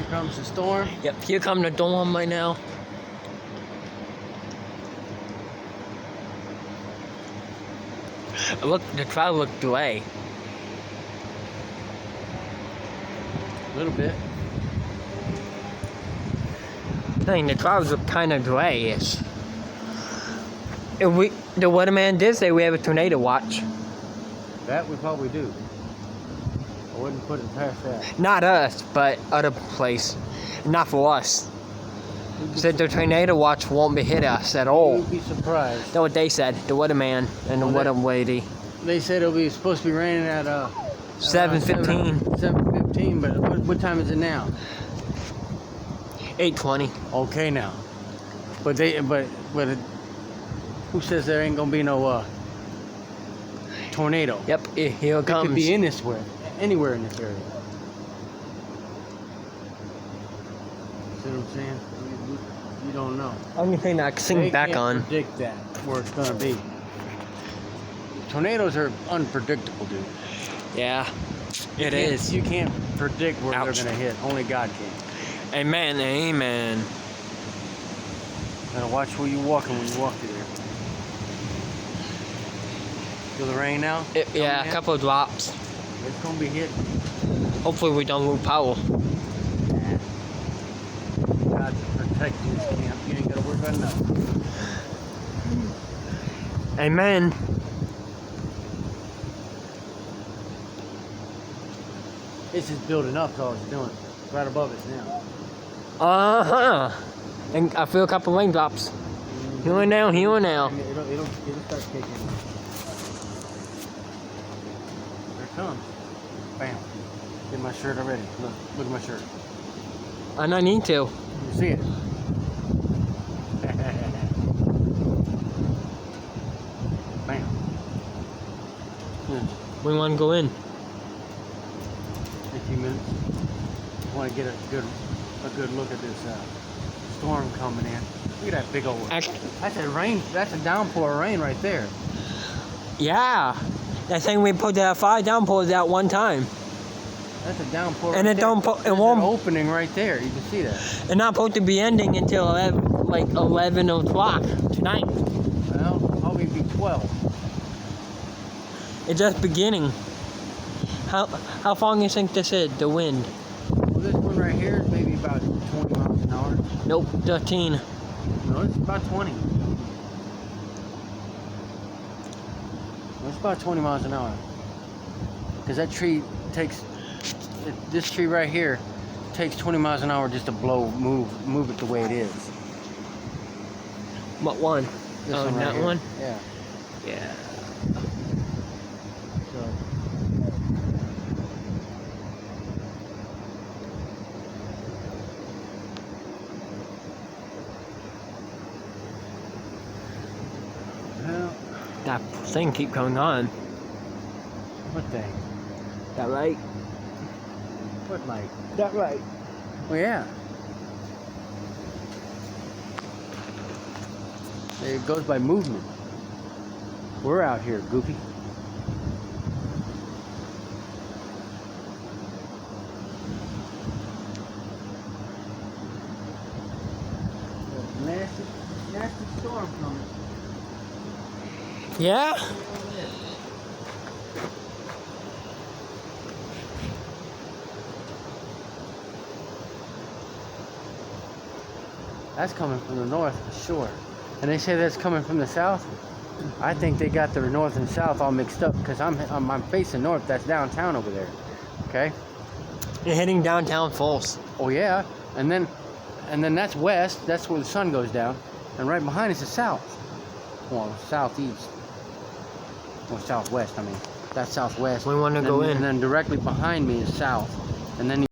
comes the storm. Yep, here come the storm right now. Look, the cloud look gray. A little bit. Dang, the clouds look kind of grayish. The weatherman did say we have a tornado watch. That we probably do. I wouldn't put it past that. Not us, but other place. Not for us. Said the tornado watch won't be hit us at all. You'd be surprised. That's what they said. The weatherman and the weather lady. They said it'll be supposed to be raining at 7:15. 7:15, but what time is it now? 8:20. Okay now. But who says there ain't gonna be no tornado? Yep, here it comes. It could be anywhere in this area. See what I'm saying? You don't know. Only thing that I can sing back They on. can't predict that where it's gonna be. Tornadoes are unpredictable, dude. Yeah, it is. You can't predict where Ouch. they're gonna hit. Only God can. Amen, amen. Gotta watch where you walking when you walk through there. Feel the rain now? Yeah, Coming a in? couple of drops. It's gonna be hitting. Hopefully we don't lose power. God's protecting this camp. You ain't gotta worry about nothing. Amen. It's just building up, that's all it's doing. Right above us now. Uh-huh. And I feel a couple raindrops. Here and now, here and now. It'll start kicking. There it comes. Bam. Get my shirt already. Look at my shirt. And I need to. You see it? Bam. We want to go in. 15 minutes. I want to get a good look at this storm coming in. Look at that big old. That's a rain. That's a downpour of rain right there. Yeah. That thing we put that 5 downpours out one time. That's a downpour. And right it don't there. it There's won't. an opening right there. You can see that. It's not supposed to be ending until 11 o'clock tonight. Well, probably be 12. It's just beginning. How far do you think this is? The wind? Well, this one right here is maybe about 20 miles an hour. Nope, 13. No, it's about 20. It's about 20 miles an hour. Because that tree takes, this tree right here takes 20 miles an hour just to move it the way it is. What one? This Oh, one right that here. one? Yeah. Yeah. So. Well, That thing keep going on. what thing? That right? What light? That right. Well, yeah. It goes by movement. We're out here, Goofy. Nasty storm coming. Yeah? That's coming from the north for sure. And they say that's coming from the south. I think they got the north and south all mixed up because I'm facing north. That's downtown over there. Okay. You're hitting downtown Falls. Oh yeah. And then that's west. That's where the sun goes down. And right behind is the south. Well, southeast. Or southwest. I mean, that's southwest. We want to go in. And then directly behind me is south. And then